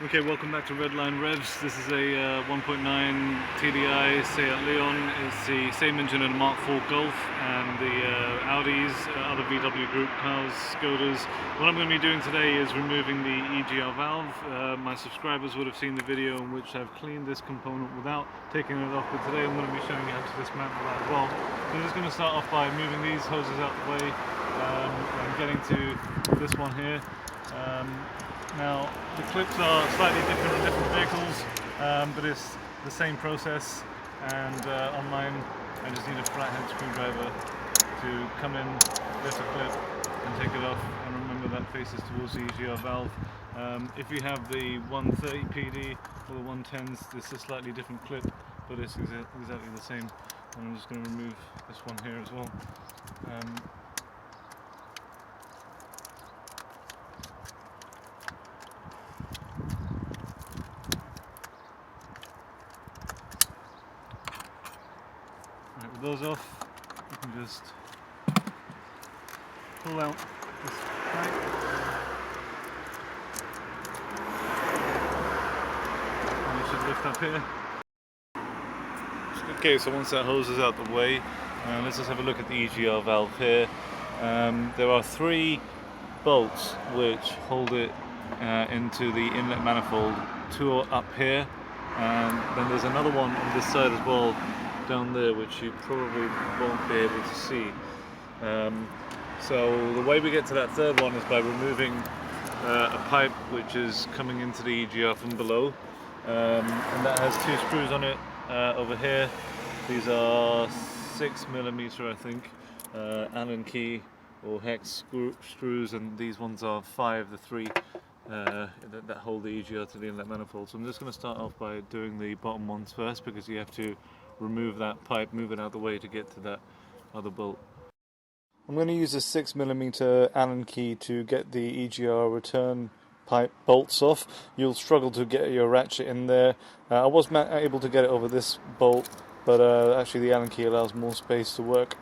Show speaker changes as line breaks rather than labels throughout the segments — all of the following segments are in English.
Okay, welcome back to Redline Revs. This is a 1.9 TDI Seat Leon. It's the same engine in a Mark IV Golf and the Audis, other VW Group cars, Skodas. What I'm going to be doing today is removing the EGR valve. My subscribers would have seen the video in which I've cleaned this component without taking it off, but today I'm going to be showing you how to dismantle that as well. So I'm just going to start off by moving these hoses out the way and getting to this one here. Now, the clips are slightly different on different vehicles, but it's the same process, and on mine I just need a flathead screwdriver to come in, lift a clip and take it off, and remember that faces towards the EGR valve. If you have the 130 PD or the 110s, it's a slightly different clip, but it's exactly the same. And I'm just going to remove this one here as well. Right, with those off, you can just pull out this pipe. And it should lift up here. Okay, so once that hose is out the way, let's just have a look at the EGR valve here. There are 3 bolts which hold it into the inlet manifold. 2 are up here, and then there's another one on this side as well, down there, which you probably won't be able to see. So the way we get to that third one is by removing a pipe which is coming into the EGR from below, and that has 2 screws on it over here. These are 6mm, I think, Allen key or hex screws, and these ones are 5, the 3 that hold the EGR to the inlet manifold. So I'm just going to start off by doing the bottom ones first, because you have to remove that pipe, move it out of the way to get to that other bolt. I'm going to use a 6mm Allen key to get the EGR return pipe bolts off. You'll struggle to get your ratchet in there. I was able to get it over this bolt, but actually the Allen key allows more space to work.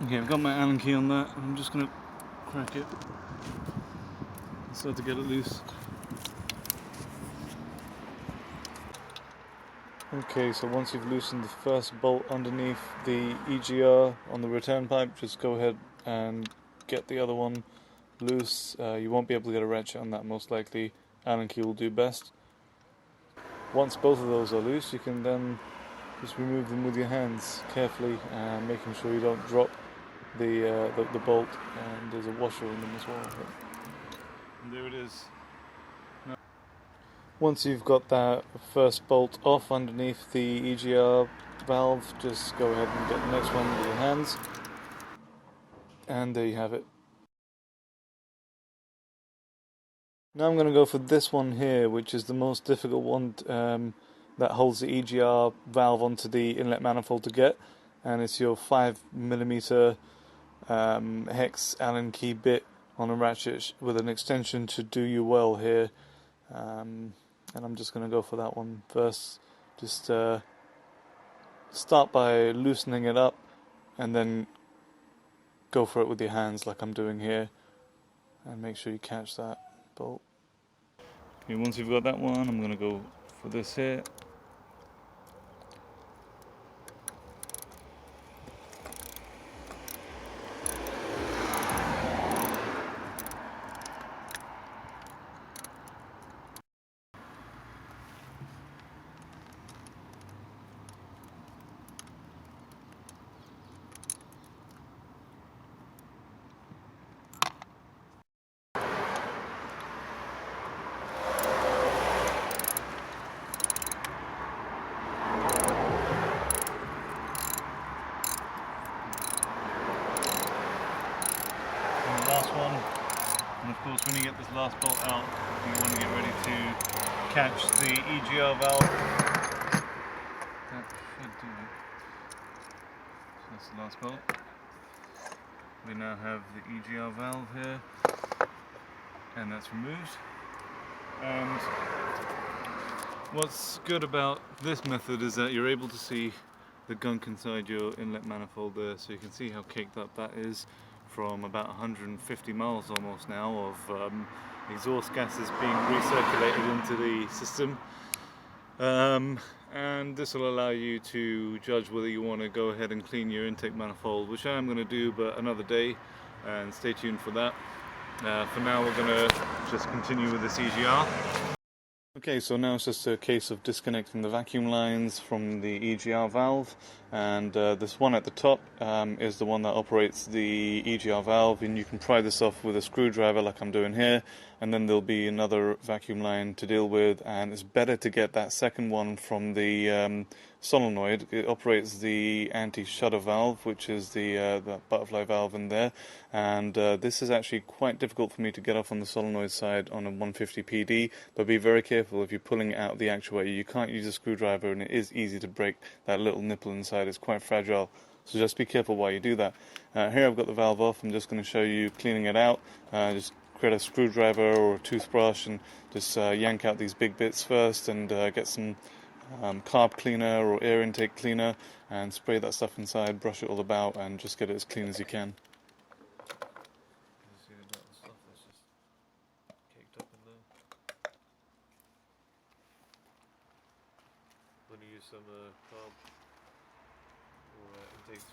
Okay, I've got my Allen key on that. I'm just going to crack it. Start to get it loose. Okay, so once you've loosened the first bolt underneath the EGR on the return pipe, just go ahead and get the other one loose. You won't be able to get a ratchet on that, most likely. Allen key will do best. Once both of those are loose, you can then just remove them with your hands carefully, making sure you don't drop the bolt, and there's a washer in them as well. And there it is. Once you've got that first bolt off underneath the EGR valve, just go ahead and get the next one with your hands, and there you have it. Now I'm going to go for this one here, which is the most difficult one, that holds the EGR valve onto the inlet manifold to get, and it's your 5mm hex Allen key bit on a ratchet with an extension to do you well here. And I'm just going to go for that one first. Just start by loosening it up, and then go for it with your hands like I'm doing here, and make sure you catch that bolt. Okay, once you've got that one, I'm going to go for this here. Last one, and of course when you get this last bolt out, you want to get ready to catch the EGR valve. That should do it. So that's the last bolt. We now have the EGR valve here, and that's removed. And what's good about this method is that you're able to see the gunk inside your inlet manifold there, so you can see how caked up that is from about 150 miles almost now of exhaust gases being recirculated into the system. And this will allow you to judge whether you want to go ahead and clean your intake manifold, which I am going to do, but another day, and stay tuned for that. For now we're going to just continue with this EGR. Okay, so now it's just a case of disconnecting the vacuum lines from the EGR valve, and this one at the top is the one that operates the EGR valve, and you can pry this off with a screwdriver like I'm doing here, and then there'll be another vacuum line to deal with, and it's better to get that second one from the solenoid. It operates the anti-shudder valve, which is the butterfly valve in there, and this is actually quite difficult for me to get off on the solenoid side on a 150 PD, but be very careful if you're pulling it out the actuator. You can't use a screwdriver, and it is easy to break that little nipple inside. It's quite fragile, so just be careful while you do that. Here I've got the valve off. I'm just going to show you cleaning it out. Just grab a screwdriver or a toothbrush and just yank out these big bits first, and get some carb cleaner or air intake cleaner and spray that stuff inside, brush it all about, and just get it as clean as you can. I'm going to use some carb or intake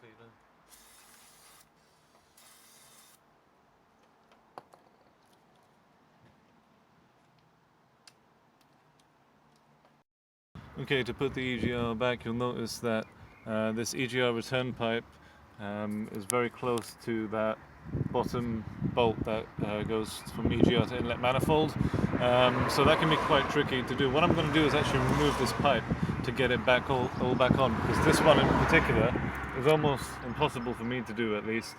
cleaner. Okay, to put the EGR back, you'll notice that this EGR return pipe is very close to that bottom bolt that goes from EGR to inlet manifold, so that can be quite tricky to do. What I'm going to do is actually remove this pipe to get it back all back on, because this one in particular is almost impossible for me to do, at least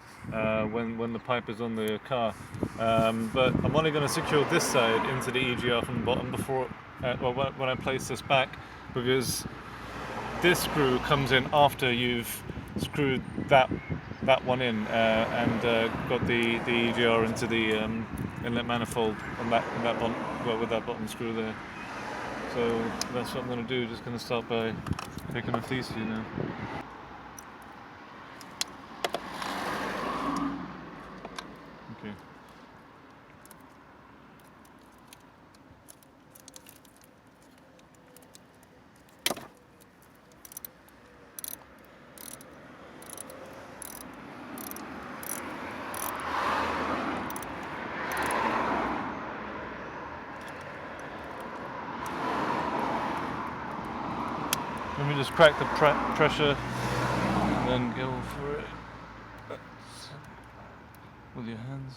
when the pipe is on the car. But I'm only going to secure this side into the EGR from the bottom before when I place this back, because this screw comes in after you've screwed that one in and got the EGR into the inlet manifold on that bottom, with that bottom screw there. So that's what I'm going to do. Just going to start by taking off these two now. Okay. Let me just crack the pressure and then go for it with your hands.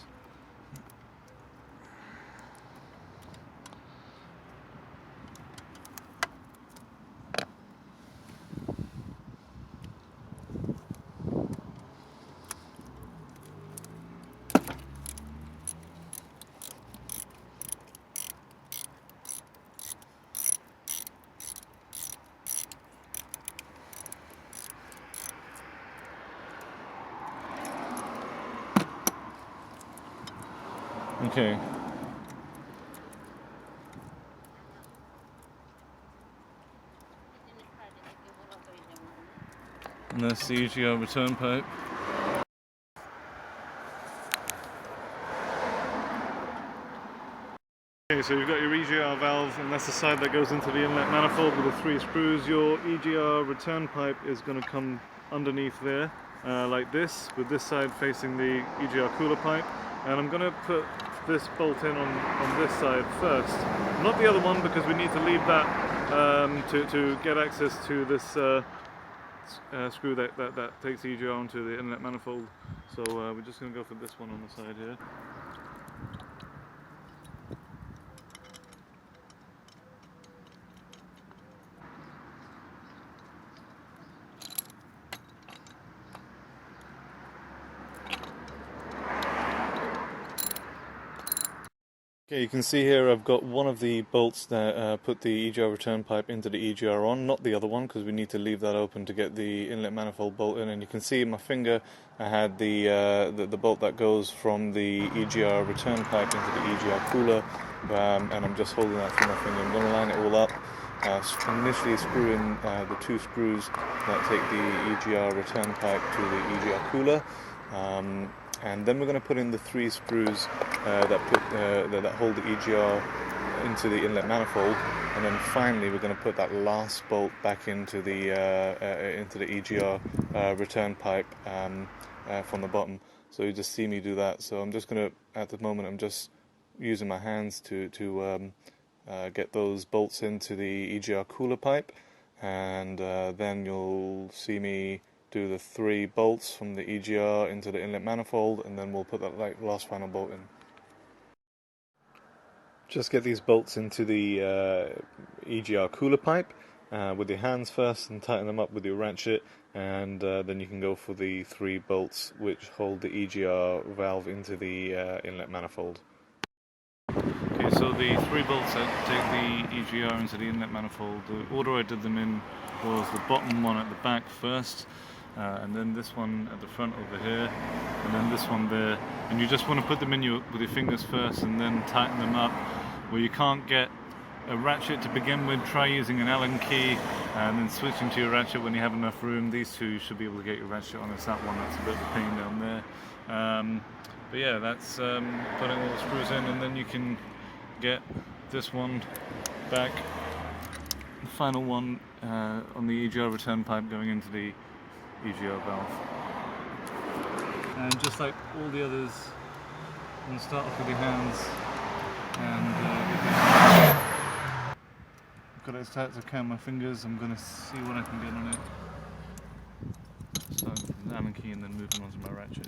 Okay. And that's the EGR return pipe. Okay, so you've got your EGR valve, and that's the side that goes into the inlet manifold with the 3 screws. Your EGR return pipe is going to come underneath there, like this, with this side facing the EGR cooler pipe. And I'm going to put this bolt in on this side first, not the other one, because we need to leave that to get access to this screw that takes the EGR onto the inlet manifold. So we're just going to go for this one on the side here. Okay, you can see here I've got one of the bolts that put the EGR return pipe into the EGR on, not the other one, because we need to leave that open to get the inlet manifold bolt in. And you can see in my finger I had the bolt that goes from the EGR return pipe into the EGR cooler, and I'm just holding that through my finger. I'm going to line it all up. Initially screw in the 2 screws that take the EGR return pipe to the EGR cooler,
And then we're going to put in the 3 screws that hold the EGR into the inlet manifold, and then finally we're going to put that last bolt back into the EGR return pipe from the bottom. So you just see me do that. So I'm just going to, at the moment, I'm just using my hands to get those bolts into the EGR cooler pipe, and then you'll see me do the 3 bolts from the EGR into the inlet manifold, and then we'll put that last final bolt in. Just get these bolts into the EGR cooler pipe with your hands first, and tighten them up with your ratchet, and then you can go for the 3 bolts which hold the EGR valve into the inlet manifold.
Okay, so the 3 bolts that take the EGR into the inlet manifold, the order I did them in was the bottom one at the back first, and then this one at the front over here, and then this one there. And you just want to put them in with your fingers first, and then tighten them up. Where you can't get a ratchet to begin with, try using an Allen key, and then switching to your ratchet when you have enough room. These 2 you should be able to get your ratchet on. It's that one that's a bit of a pain down there. But yeah, that's putting all the screws in, and then you can get this one back, the final one on the EGR return pipe going into the EGR valve. And just like all the others, I'm going to start off with your hands, and I've got it as tight as I can. My fingers, I'm going to see what I can get on it. Starting with the Allen key and then moving on to my ratchet.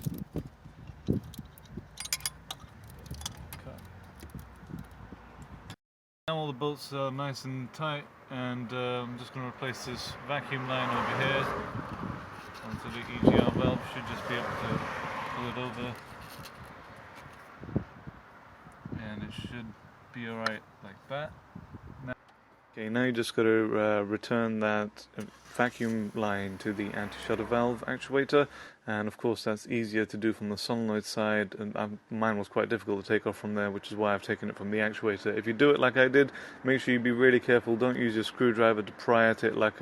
Now all the bolts are nice and tight, and I'm just going to replace this vacuum line over here onto the EGR valve. Should just be able to pull it over, and it should be alright like that.
Okay, now you just got to return that vacuum line to the anti-shudder valve actuator, and of course that's easier to do from the solenoid side, and mine was quite difficult to take off from there, which is why I've taken it from the actuator. If you do it like I did, make sure you be really careful. Don't use your screwdriver to pry at it like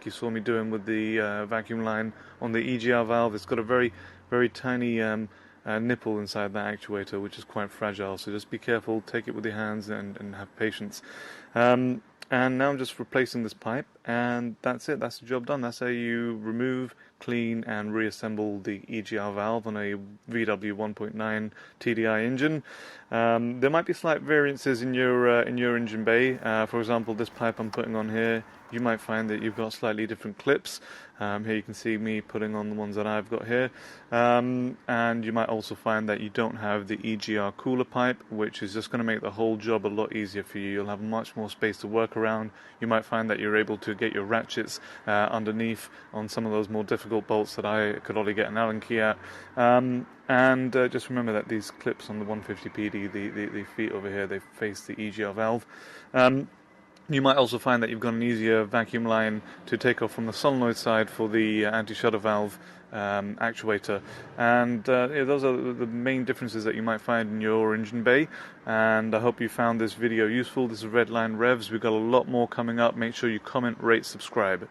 you saw me doing with the vacuum line on the EGR valve. It's got a very, very tiny nipple inside that actuator, which is quite fragile, so just be careful, take it with your hands, and have patience. And now I'm just replacing this pipe, and that's it. That's the job done. That's how you remove, clean, and reassemble the EGR valve on a VW 1.9 TDI engine. There might be slight variances in your engine bay. For example, this pipe I'm putting on here, you might find that you've got slightly different clips. Here you can see me putting on the ones that I've got here. And you might also find that you don't have the EGR cooler pipe, which is just going to make the whole job a lot easier for you. You'll have much more space to work around. You might find that you're able to get your ratchets underneath on some of those more difficult bolts that I could only get an Allen key at. And just remember that these clips on the 150 PD, the feet over here, they face the EGR valve. You might also find that you've got an easier vacuum line to take off from the solenoid side for the anti-shudder valve actuator. And those are the main differences that you might find in your engine bay. And I hope you found this video useful. This is Redline Revs. We've got a lot more coming up. Make sure you comment, rate, subscribe.